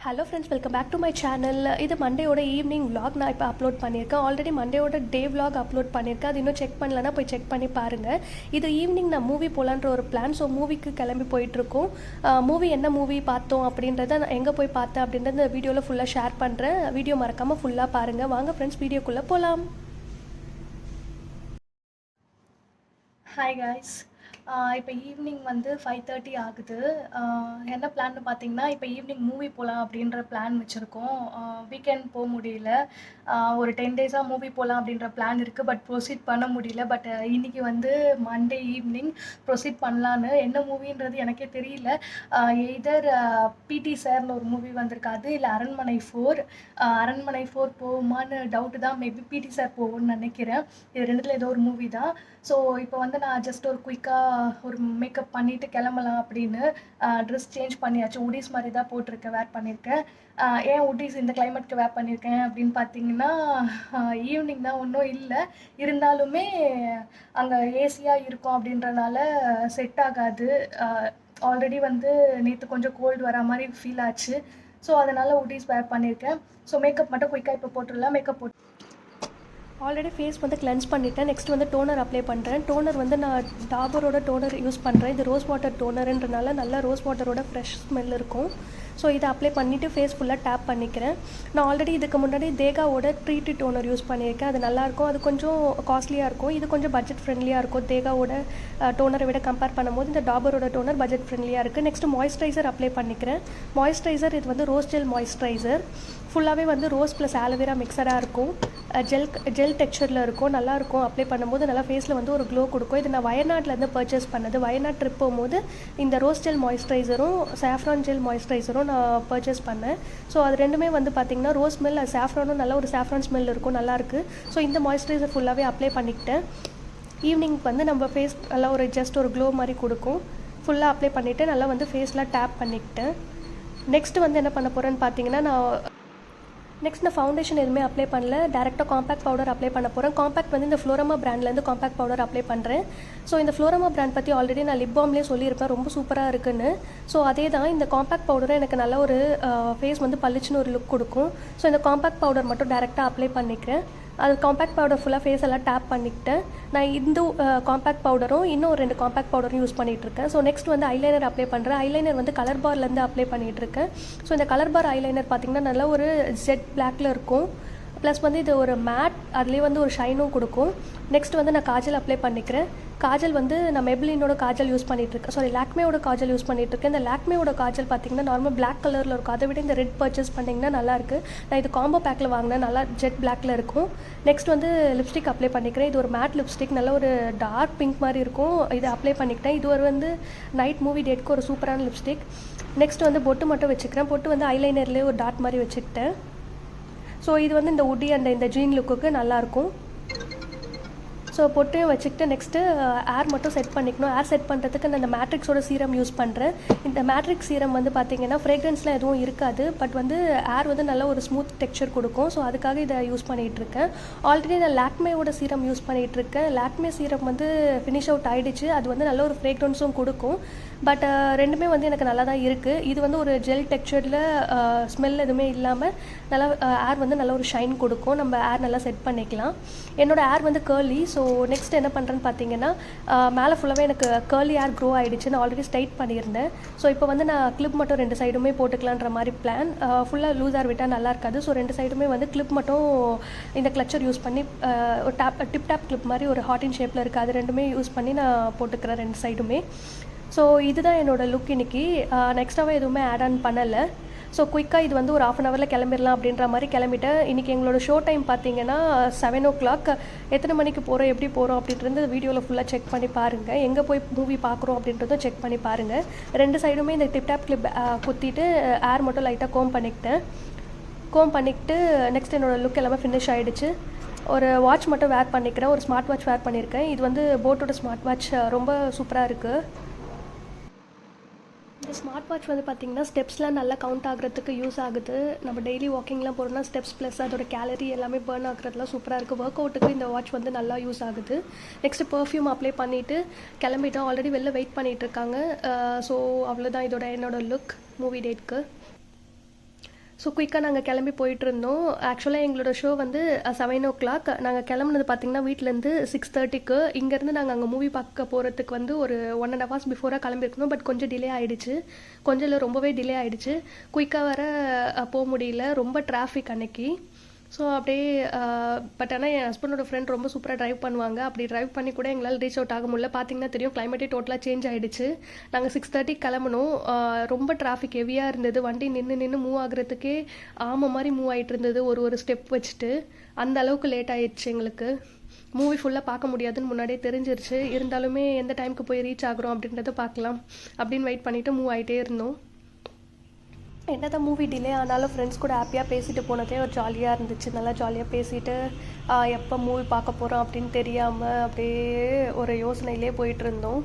Hello friends, welcome back to my channel. இது மண்டேயோட evening vlog நான் இப்போ அப்லோட் பண்ணியிருக்கேன். ஆல்ரெடி மண்டேயோட டே vlog அப்லோட் பண்ணியிருக்கேன். அது இன்னும் செக் பண்ணலன்னா போய் செக் பண்ணி பாருங்கள். இது ஈவினிங் நான் மூவி போகலான்ற ஒரு பிளான். ஸோ மூவிக்கு கிளம்பி போயிட்டுருக்கோம். மூவி என்ன மூவி பார்த்தோம் அப்படின்றத நான் எங்கே போய் பார்த்தேன் அப்படின்றத இந்த வீடியோவில் ஃபுல்லாக ஷேர் பண்ணுறேன். வீடியோ மறக்காமல் ஃபுல்லாக பாருங்கள். வாங்க ஃப்ரெண்ட்ஸ், வீடியோக்குள்ளே போகலாம். ஹாய் காய்ஸ், இப்போ ஈவினிங் வந்து 5:30 ஆகுது. என்ன பிளான்னு பார்த்தீங்கன்னா, இப்போ ஈவினிங் மூவி போகலாம் அப்படின்ற பிளான் வச்சுருக்கோம். வீக்கெண்ட் போக முடியல. ஒரு 10 டேஸாக மூவி போகலாம் அப்படின்ற பிளான் இருக்குது. பட் ப்ரொசீட் பண்ண முடியல. பட் இன்றைக்கி வந்து மண்டே ஈவினிங் ப்ரொசீட் பண்ணலான்னு. என்ன மூவின்றது எனக்கே தெரியல. எய்தர் பிடி சார்னு ஒரு மூவி வந்திருக்கு, அது இல்லை அரண்மனை 4. அரண்மனை 4 போகுமான்னு டவுட்டு தான். மேபி பிடி சார் போகும்னு நினைக்கிறேன். இது ரெண்டுத்தில் ஏதோ ஒரு மூவி தான். ஸோ இப்போ வந்து நான் ஜஸ்ட் ஒரு குயிக்காக ஒரு மேக்கப் பண்ணிவிட்டு கிளம்பலாம் அப்படின்னு ட்ரெஸ் சேஞ்ச் பண்ணியாச்சு. உடீஸ் மாதிரி தான் போட்டிருக்கேன், வேர் பண்ணியிருக்கேன். ஏன் உடீஸ் இந்த கிளைமேட்க்கு வேர் பண்ணியிருக்கேன் அப்படின்னு பார்த்தீங்கன்னா, ஈவினிங் தான், ஒன்றும் இல்லை. இருந்தாலுமே அங்கே ஏசியாக இருக்கும் அப்படின்றனால செட் ஆகாது. ஆல்ரெடி வந்து நேற்று கொஞ்சம் கோல்டு வர மாதிரி ஃபீல் ஆச்சு. ஸோ அதனால் உடீஸ் வேர் பண்ணியிருக்கேன். ஸோ மேக்கப் மட்டும் குயிக்காக இப்போ போட்டுடலாம். மேக்கப் போட்டு ஆல்ரெடி ஃபேஸ் வந்து கிளென்ஸ் பண்ணிவிட்டேன். நெக்ஸ்ட் வந்து டோனர் அப்ளை பண்ணுறேன். டோனர் வந்து நான் டாபரோட டோனர் யூஸ் பண்ணுறேன். இது ரோஸ் வாட்டர் டோனருன்றனால நல்லா ரோஸ் வாட்டரோட ஃப்ரெஷ் ஸ்மெல் இருக்கும். ஸோ இதை அப்ளை பண்ணிவிட்டு ஃபேஸ் ஃபுல்லாக டேப் பண்ணிக்கிறேன். நான் ஆல்ரெடி இதுக்கு முன்னாடி தேகாவோட ட்ரீட்டி டோனர் யூஸ் பண்ணியிருக்கேன். அது நல்லாயிருக்கும். அது கொஞ்சம் காஸ்ட்லியாக இருக்கும். இது கொஞ்சம் பட்ஜெட் ஃப்ரெண்ட்லியாக இருக்கும். தேகாவோட டோனரை விட கம்பேர் பண்ணும்போது இந்த டாபரோட டோனர் பட்ஜெட் ஃப்ரெண்ட்லியாக இருக்குது. நெக்ஸ்ட்டு மாய்ஸ்சரைசர் அப்ளை பண்ணிக்கிறேன். மாய்ஸ்சரைசர் இது வந்து ரோஸ் ஜெல் மாய்ஸ்சரைசர். ஃபுல்லாகவே வந்து ரோஸ் ப்ளஸ் ஆலோவேரா மிக்சடாக இருக்கும். ஜெல் டெக்ஸ்சரில் இருக்கும். நல்லாயிருக்கும். அப்ளை பண்ணும்போது நல்லா ஃபேஸில் வந்து ஒரு க்ளோ கொடுக்கும். இது நான் வயநாட்டிலேருந்து பர்ச்சேஸ் பண்ணது. வயநாட் ட்ரிப் போகும்போது இந்த ரோஸ் ஜெல் மாய்ஸ்சரைசரும் சாஃப்ரான் ஜெல் மாய்ஸ்சரைசரும் நான் பர்ச்சேஸ் பண்ணேன். ஸோ அது ரெண்டுமே வந்து பார்த்திங்கன்னா ரோஸ் ஸ்மெல், சாஃப்ரானும் நல்ல ஒரு சாஃப்ரான் ஸ்மெல் இருக்கும், நல்லாயிருக்கு. ஸோ இந்த மாய்ஸ்சரைசர் ஃபுல்லாகவே அப்ளை பண்ணிக்கிட்டேன். ஈவினிங் வந்து நம்ம ஃபேஸ் நல்லா ஒரு ஜஸ்ட் ஒரு க்ளோ மாதிரி கொடுக்கும். ஃபுல்லாக அப்ளை பண்ணிவிட்டு நல்லா வந்து ஃபேஸ்லாம் டேப் பண்ணிக்கிட்டேன். நெக்ஸ்ட்டு வந்து என்ன பண்ண போகிறேன்னு பார்த்தீங்கன்னா, நான் ஃபவுண்டேஷன் எதுவுமே அப்ளை பண்ணல. டேரெக்டாக காம்பேக்ட் பவுடர் அப்ளை பண்ண போகிறேன். காம்பேக்ட் வந்து இந்த ஃப்ளோரமா பிராண்ட்லேருந்து காம்பேக்ட் பவுடர் அப்ளை பண்ணுறேன். ஸோ இந்த ஃப்ளோரமா பிராண்ட் பற்றி ஆல்ரெடி நான் லிப் பாம்லேயே சொல்லியிருப்பேன், ரொம்ப சூப்பராக இருக்குன்னு. ஸோ அதே தான் இந்த காம்பேக்ட் பவுடரும் எனக்கு நல்ல ஒரு ஃபேஸ் வந்து பளிச்சுன்னு ஒரு லுக் கொடுக்கும். ஸோ இந்த காம்பேக்ட் பவுடர் மட்டும் டேரெக்டாக அப்ளை பண்ணிக்கிறேன். அது காம்பேக்ட் பவுடர் ஃபுல்லாக ஃபேஸ் எல்லாம் டேப் பண்ணிக்கிட்டேன். நான் இந்த காம்பேக்ட் பவுடரும் இன்னும் 2 காம்பேக்ட் பவுடரும் யூஸ் பண்ணிகிட்ருக்கேன். ஸோ நெக்ஸ்ட் வந்து ஐலைனர் அப்ளை பண்ணுறேன். ஐலைனர் வந்து கலர் பார்லேருந்து அப்ளை பண்ணிகிட்ருக்கேன். ஸோ இந்த கலர் பார் ஐலைனர் பார்த்திங்கன்னா நல்லா ஒரு ஜெட் பிளாக்ல இருக்கும். ப்ளஸ் வந்து இது ஒரு மேட், அதுலேயே வந்து ஒரு ஷைனும் கொடுக்கும். நெக்ஸ்ட் வந்து நான் காஜல் அப்ளை பண்ணிக்கிறேன். காஜல் வந்து நான் மெப்ளினோட காஜல் யூஸ் பண்ணிகிட்ருக்கேன். லாக்மேயோட காஜல் யூஸ் பண்ணிகிட்ருக்கேன். இந்த லாக்மேயோட காஜல் பார்த்திங்கன்னா நார்மல் பிளாக் கலரில் இருக்கும். அதை விட இந்த ரெட் பர்ச்சேஸ் பண்ணிங்கன்னா நல்லாயிருக்கு. நான் இது காம்போ பேக்கில் வாங்கினேன், நல்லா ஜெட் பிளாக்ல இருக்கும். நெக்ஸ்ட் வந்து லிப்ஸ்டிக் அப்ளை பண்ணிக்கிறேன். இது ஒரு மேட் லிப்ஸ்டிக், நல்ல ஒரு டார்க் பிங்க் மாதிரி இருக்கும். இதை அப்ளை பண்ணிக்கிட்டேன். இது ஒரு வந்து நைட் மூவி டேட்க்கு ஒரு சூப்பரான லிப்ஸ்டிக். நெக்ஸ்ட் வந்து பொட்டு மட்டும் வச்சுக்கிறேன். பொட்டு வந்து ஐலைனர்லேயே ஒரு டாட் மாதிரி வச்சுக்கிட்டேன். ஸோ இது வந்து இந்த உட்டி அண்ட் இந்த ஜீன் லுக்குக்கு நல்லாயிருக்கும். ஸோ பொட்டையும் வச்சுக்கிட்டு நெக்ஸ்ட்டு ஏர் மட்டும் செட் பண்ணிக்கணும். ஏர் செட் பண்ணுறதுக்கு நான் இந்த மேட்ரிக்ஸோட சீரம் யூஸ் பண்ணுறேன். இந்த மேட்ரிக்ஸ் சீரம் வந்து பார்த்திங்கன்னா ஃப்ரேக்ரன்ஸ்லாம் எதுவும் இருக்காது. பட் வந்து ஏர் வந்து நல்ல ஒரு ஸ்மூத் டெக்ஸ்சர் கொடுக்கும். ஸோ அதுக்காக இதை யூஸ் பண்ணிகிட்ருக்கேன். ஆல்ரெடி நான் லாக்மேயோட சீரம் யூஸ் பண்ணிகிட்ருக்கேன். லாக்மே சீரம் வந்து ஃபினிஷ் அவுட் ஆகிடுச்சு. அது வந்து நல்ல ஒரு ஃப்ரேக்ரன்ஸும் கொடுக்கும். பட் ரெண்டுமே வந்து எனக்கு நல்லா தான் இருக்குது. இது வந்து ஒரு ஜெல் டெக்ஸ்சரில் ஸ்மெல் எதுவுமே இல்லாமல் நல்லா ஏர் வந்து நல்ல ஒரு ஷைன் கொடுக்கும். நம்ம ஏர் நல்லா செட் பண்ணிக்கலாம். என்னோடய ஏர் வந்து கேர்லி. ஸோ நெக்ஸ்ட் என்ன பண்ணுறேன்னு பார்த்தீங்கன்னா, மேலே ஃபுல்லாகவே எனக்கு கேர்லி ஏர் க்ரோ ஆகிடுச்சு. நான் ஆல்ரெடி ஸ்ட்ரைட் பண்ணியிருந்தேன். ஸோ இப்போ வந்து நான் கிளிப் மட்டும் 2 சைடுமே போட்டுக்கலான்ற மாதிரி பிளான். ஃபுல்லாக லூஸ் ஏர் விட்டால் நல்லா இருக்காது. ஸோ 2 சைடுமே வந்து கிளிப் மட்டும் இந்த கிளச்சர் யூஸ் பண்ணி ஒரு டிப் டாப் கிளிப் மாதிரி ஒரு ஹார்டின் ஷேப்பில் இருக்குது, அது ரெண்டுமே யூஸ் பண்ணி நான் போட்டுக்கிறேன் 2 சைடுமே. ஸோ இதுதான் என்னோடய லுக் இன்றைக்கி. நெக்ஸ்ட்டாகவே எதுவுமே ஆட் ஆன் பண்ணலை. ஸோ குயிக்காக இது வந்து ஒரு 1/2 hourல கிளம்பிடலாம் அப்படின்ற மாதிரி கிளம்பிட்டேன். இன்றைக்கி எங்களோட ஷோ டைம் பார்த்திங்கன்னா 7 o'clock. எத்தனை மணிக்கு போகிறோம், எப்படி போகிறோம் அப்படின்றது வீடியோவில் ஃபுல்லாக செக் பண்ணி பாருங்கள். எங்கே போய் மூவி பார்க்குறோம் அப்படின்றதும் செக் பண்ணி பாருங்கள். 2 சைடுமே இந்த டிப் டாப் கிளிப் குத்திட்டு ஏர் மட்டும் லைட்டாக கோம் பண்ணிக்கிட்டு நெக்ஸ்ட் என்னோடய லுக் எல்லாமே ஃபினிஷ் ஆகிடுச்சு. ஒரு வாட்ச் மட்டும் வேர் பண்ணிக்கிறேன். ஒரு ஸ்மார்ட் வாட்ச் வேர் பண்ணியிருக்கேன். இது வந்து போட்டோட ஸ்மார்ட் வாட்ச், ரொம்ப சூப்பராக இருக்குது. இந்த ஸ்மார்ட் வாட்ச் வந்து பார்த்திங்கன்னா ஸ்டெப்ஸ்லாம் நல்லா கவுண்ட் ஆகிறதுக்கு யூஸ் ஆகுது. நம்ம டெய்லி வாக்கிங்லாம் போகிறோம்னா ஸ்டெப்ஸ் ப்ளஸ் அதோட கேலரி எல்லாமே பர்ன் ஆகுறதுலாம் சூப்பராக இருக்குது. ஒர்க் அவுட்டுக்கு இந்த வாட்ச் வந்து நல்லா யூஸ் ஆகுது. நெக்ஸ்ட்டு பர்ஃப்யூம் அப்ளை பண்ணிவிட்டு கிளம்பிட்டோம். ஆல்ரெடி வெளில வெயிட் பண்ணிகிட்ருக்காங்க. ஸோ அவ்வளோதான் இதோட என்னோடய லுக் மூவி டேட்க்கு. ஸோ குயிக்காக நாங்கள் கிளம்பி போயிட்டுருந்தோம். ஆக்சுவலாக எங்களோட ஷோ வந்து 7 o'clock. நாங்கள் கிளம்புனது பார்த்திங்கன்னா வீட்டிலேருந்து 6:30க்கு. இங்கேருந்து நாங்கள் அங்கே மூவி பார்க்க போகிறதுக்கு வந்து ஒரு 1.5 hours பிஃபோராக கிளம்பியிருக்கணும். பட் கொஞ்சம் டிலே ஆகிடுச்சு, கொஞ்சம் இல்லை ரொம்பவே டிலே ஆகிடுச்சு. குயிக்காக வர போக முடியல, ரொம்ப டிராஃபிக் அன்னைக்கு. ஸோ அப்படியே பட் ஆனால் என் ஹஸ்பண்டோட ஃப்ரெண்ட் ரொம்ப சூப்பராக ட்ரைவ் பண்ணுவாங்க. அப்படி ட்ரைவ் பண்ணி கூட எங்களால் ரீச் அவுட் ஆக முடியல. பார்த்தீங்கன்னா தெரியும், கிளைமேட்டே டோட்டலாக சேஞ்ச் ஆகிடுச்சு. நாங்கள் 6:30 கிளம்பணும். ரொம்ப டிராஃபிக் ஹெவியாக இருந்தது. வண்டி நின்று மூவ் ஆகுறதுக்கே மாதிரி மூவ் ஆகிட்டு இருந்தது, ஒரு ஸ்டெப் வச்சுட்டு. அந்த அளவுக்கு லேட் ஆகிடுச்சு எங்களுக்கு. மூவி ஃபுல்லாக பார்க்க முடியாதுன்னு முன்னாடியே தெரிஞ்சிருச்சு. இருந்தாலுமே எந்த டைமுக்கு போய் ரீச் ஆகுறோம் அப்படின்றத பார்க்கலாம் அப்படின்னு வெயிட் பண்ணிவிட்டு மூவ் ஆகிட்டே இருந்தோம். என்னதான் மூவி டிலே ஆனாலும் ஃப்ரெண்ட்ஸ் கூட ஹாப்பியாக பேசிட்டு போனதே ஒரு ஜாலியாக இருந்துச்சு. நல்லா ஜாலியாக பேசிட்டு எப்போ மூவி பார்க்க போகிறோம் அப்படின்னு தெரியாமல் அப்படியே ஒரு யோசனையிலே போயிட்டு இருந்தோம்.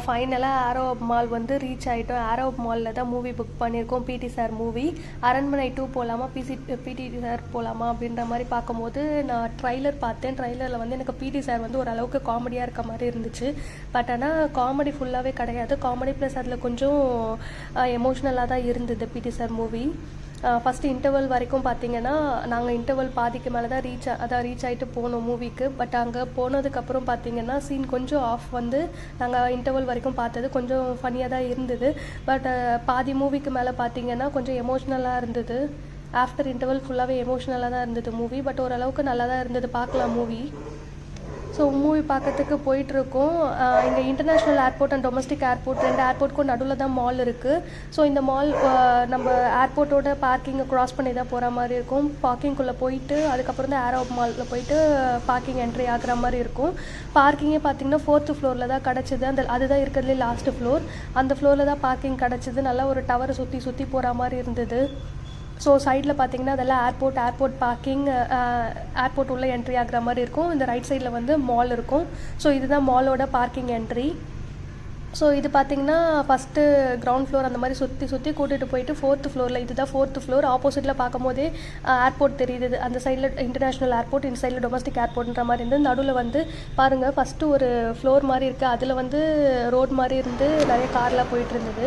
ஃபைனலாக ஆரோ மால் வந்து ரீச் ஆகிட்டோம். ஆரோ மாலில் தான் மூவி புக் பண்ணியிருக்கோம், பிடி சார் மூவி. அரண்மனை 2 போகலாமா, பிடி சார் போகலாமா அப்படின்ற மாதிரி பார்க்கும்போது நான் ட்ரைலர் பார்த்தேன். ட்ரைலரில் வந்து எனக்கு பிடி சார் வந்து ஓரளவுக்கு காமெடியாக இருக்க மாதிரி இருந்துச்சு. பட் ஆனால் காமெடி ஃபுல்லாகவே கிடையாது. காமெடி ப்ளஸ் அதில் கொஞ்சம் எமோஷ்னலாக தான் இருந்தது பிடி சார் மூவி. ஃபஸ்ட்டு இன்டர்வல் வரைக்கும் பார்த்தீங்கன்னா நாங்கள் இன்டர்வல் பாதிக்கு மேலே தான் ரீச் ஆகிட்டு போனோம் மூவிக்கு. பட் அங்கே போனதுக்கப்புறம் பார்த்தீங்கன்னா சீன் கொஞ்சம் ஆஃப் வந்து நாங்கள் இன்டர்வல் வரைக்கும் பார்த்தது கொஞ்சம் ஃபன்னியாக தான் இருந்தது. பட் பாதி மூவிக்கு மேலே பார்த்தீங்கன்னா கொஞ்சம் எமோஷ்னலாக இருந்தது. ஆஃப்டர் இன்டர்வல் ஃபுல்லாகவே எமோஷ்னலாக தான் இருந்தது மூவி. பட் ஓரளவுக்கு நல்லா தான் இருந்தது, பார்க்கலாம் மூவி. ஸோ மூவி பார்க்கறதுக்கு போயிட்டுருக்கோம். இங்கே international airport and domestic airport 2 ஏர்போர்ட்டுக்கும் நடுவில் தான் மால் இருக்குது. ஸோ இந்த மால் நம்ம ஏர்போர்ட்டோட பார்க்கிங்கை க்ராஸ் பண்ணி தான் போகிற மாதிரி இருக்கும். பார்க்கிங்குள்ளே போயிட்டு அதுக்கப்புறம் தான் ஏரோ மாலில் போயிட்டு பார்க்கிங் என்ட்ரி ஆகிற மாதிரி இருக்கும். பார்க்கிங்கே பார்த்திங்கன்னா 4th floor தான் கிடச்சிது. அதுதான் இருக்கிறதுலே லாஸ்ட்டு ஃப்ளோர். அந்த ஃப்ளோரில் தான் பார்க்கிங் கிடச்சிது. நல்லா ஒரு டவரை சுற்றி போகிற மாதிரி இருந்தது. ஸோ சைடில் பார்த்தீங்கன்னா அதெல்லாம் ஏர்போர்ட் பார்க்கிங், ஏர்போர்ட் உள்ளே என்ட்ரி ஆகிற மாதிரி இருக்கும். இந்த ரைட் சைடில் வந்து மால் இருக்கும். ஸோ இதுதான் மாலோட பார்க்கிங் என்ட்ரி. ஸோ இது பார்த்திங்கன்னா ஃபஸ்ட்டு கிரவுண்ட் ஃப்ளோர் அந்த மாதிரி சுற்றி கூட்டிகிட்டு போயிட்டு 4th floor, இதுதான் 4th floor. ஆப்போசிட்டில் பார்க்கும்போதே ஏர்போர்ட் தெரியுது. அந்த சைடில் இன்டர்நேஷ்னல் ஏர்போர்ட், இந்த சைடில் டொமஸ்டிக் ஏர்போர்ட்ன்ற மாதிரி இருந்து நடுவில் வந்து பாருங்கள் ஃபஸ்ட்டு ஒரு ஃப்ளோர் மாதிரி இருக்குது. அதில் வந்து ரோட் மாதிரி இருந்து நிறைய கார்லாம் போயிட்டு இருந்தது.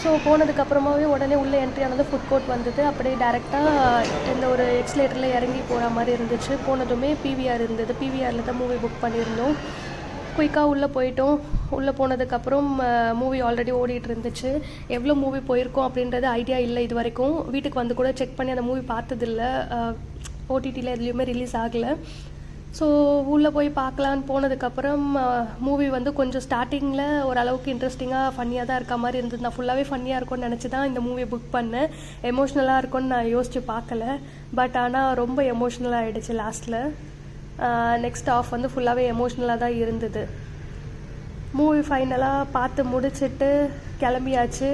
ஸோ போனதுக்கப்புறமாவே உடனே உள்ளே என்ட்ரி ஆனது ஃபுட் கோர்ட் வந்தது. அப்படியே டேரெக்டாக இந்த ஒரு எக்ஸ்லேட்டரில் இறங்கி போகிற மாதிரி இருந்துச்சு. போனதுமே பிவிஆர் இருந்தது. பிவிஆரில் தான் மூவி புக் பண்ணியிருந்தோம். குயிக்காக உள்ளே போயிட்டோம். உள்ளே போனதுக்கப்புறம் மூவி ஆல்ரெடி ஓடிட்டு இருந்துச்சு. எவ்வளோ மூவி போயிருக்கோம் அப்படின்றது ஐடியா இல்லை இது வரைக்கும். வீட்டுக்கு வந்து கூட செக் பண்ணி அந்த மூவி பார்த்ததில்ல. ஓடிடியில் எதுலேயுமே ரிலீஸ் ஆகலை. ஸோ உள்ளே போய் பார்க்கலான்னு போனதுக்கப்புறம் மூவி வந்து கொஞ்சம் ஸ்டார்டிங்கில் ஓரளவுக்கு இன்ட்ரெஸ்டிங்காக ஃபன்னியாக தான் இருக்க மாதிரி இருந்தது. நான் ஃபுல்லாகவே ஃபன்னியாக இருக்கும்னு நினச்சி தான் இந்த மூவியை புக் பண்ணேன். எமோஷ்னலாக இருக்கும்னு நான் யோசித்து பார்க்கல. பட் ஆனால் ரொம்ப எமோஷ்னலாக ஆகிடுச்சு லாஸ்ட்டில். நெக்ஸ்ட் ஆஃப் வந்து ஃபுல்லாகவே எமோஷ்னலாக தான் இருந்தது. மூவி ஃபைனலாக பார்த்து முடிச்சுட்டு கிளம்பியாச்சு.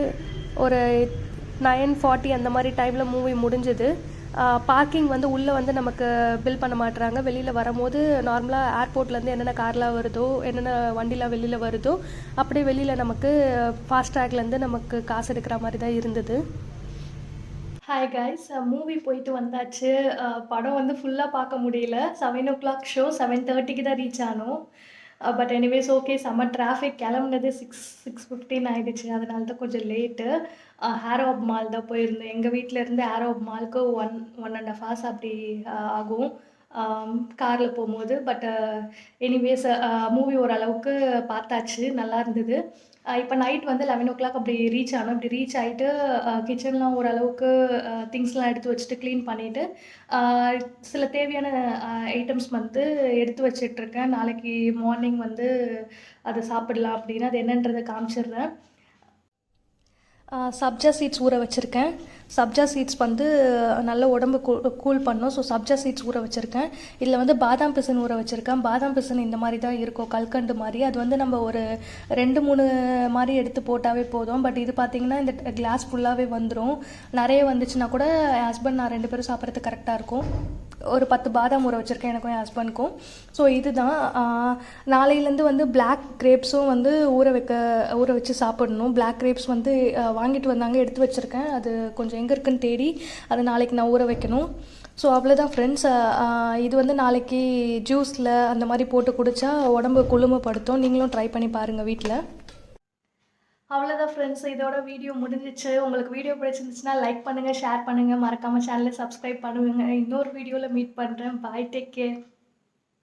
ஒரு 9:40 அந்த மாதிரி டைமில் மூவி முடிஞ்சுது. பார்க்கிங் வந்து உள்ளே வந்து நமக்கு பில் பண்ண மாட்டுறாங்க. வெளியில் வரும்போது நார்மலாக ஏர்போர்ட்லேருந்து என்னென்ன கார்லாம் வருதோ, என்னென்ன வண்டிலாம் வெளியில் வருதோ, அப்படியே வெளியில் நமக்கு ஃபாஸ்ட்ராக்லேருந்து நமக்கு காசு எடுக்கிற மாதிரி தான் இருந்தது. ஹாய் கைஸ், மூவி போயிட்டு வந்தாச்சு. படம் வந்து ஃபுல்லாக பார்க்க முடியல. 7 o'clock ஷோ, 7:30க்கு தான் ரீச் ஆனோம். But anyways okay. செம்ம டிராஃபிக். கிளம்புனது 6:15 ஆகிடுச்சு. அதனால தான் கொஞ்சம் லேட்டு. ஆரோப் மால் தான் போயிருந்தோம். எங்கள் வீட்டிலேருந்து ஆரோப் மாலுக்கு 1.5 hours அப்படி ஆகும் காரில் போகும்போது. பட் எனிவேஸ் மூவி ஓரளவுக்கு பார்த்தாச்சு, நல்லா இருந்தது. இப்போ நைட் வந்து 11 o'clock அப்படி ரீச் ஆனோம். இப்படி ரீச் ஆகிட்டு கிச்சன்லாம் ஓரளவுக்கு திங்ஸ்லாம் எடுத்து வச்சுட்டு க்ளீன் பண்ணிவிட்டு சில தேவையான ஐட்டம்ஸ் வந்து எடுத்து வச்சிட்ருக்கேன். நாளைக்கு மார்னிங் வந்து அதை சாப்பிடலாம் அப்படின்னு. அது என்னன்றதை காமிச்சிடுறேன். சப்ஜா சீட்ஸ் ஊற வச்சுருக்கேன். சப்ஜா சீட்ஸ் வந்து நல்ல உடம்பு கூல் பண்ணும். ஸோ சப்ஜா சீட்ஸ் ஊற வச்சுருக்கேன். இதில் வந்து பாதாம் பிசின் ஊற வச்சுருக்கேன். பாதாம் பிசின் இந்த மாதிரி தான் இருக்கும், கல்கண்டு மாதிரி. அது வந்து நம்ம ஒரு 2-3 மாதிரி எடுத்து போட்டாவே போதும். பட் இது பார்த்திங்கன்னா இந்த கிளாஸ் ஃபுல்லாகவே வந்துடும். நிறைய வந்துச்சுன்னா கூட என் ஹஸ்பண்ட் நான் 2 பேரும் சாப்பிட்றதுக்கு கரெக்டாக இருக்கும். ஒரு 10 பாதாம் ஊற வச்சுருக்கேன், எனக்கும் என் ஹஸ்பண்டுக்கும். ஸோ இதுதான். நாளையிலேருந்து வந்து பிளாக் கிரேப்ஸும் வந்து ஊற வச்சு சாப்பிடணும். பிளாக் கிரேப்ஸ் வந்து வாங்கிட்டு வந்தாங்க, எடுத்து வச்சுருக்கேன். அது கொஞ்சம் எங்கே இருக்குன்னு தேடி அதை நாளைக்கு நான் ஊற வைக்கணும். ஸோ அவ்வளோதான் ஃப்ரெண்ட்ஸ். இது வந்து நாளைக்கு ஜூஸில் அந்த மாதிரி போட்டு குடித்தா உடம்பு குளுமைப்படுத்தும். நீங்களும் ட்ரை பண்ணி பாருங்கள் வீட்டில். அவ்வளோதான் ஃப்ரெண்ட்ஸ். இதோட வீடியோ முடிஞ்சிச்சு. உங்களுக்கு வீடியோ பிடிச்சிருந்துச்சுன்னா லைக் பண்ணுங்க, ஷேர் பண்ணுங்க. மறக்காம சேனல சப்ஸ்கிரைப் பண்ணுங்க. இன்னொரு வீடியோல மீட் பண்றேன். பாய். Take care.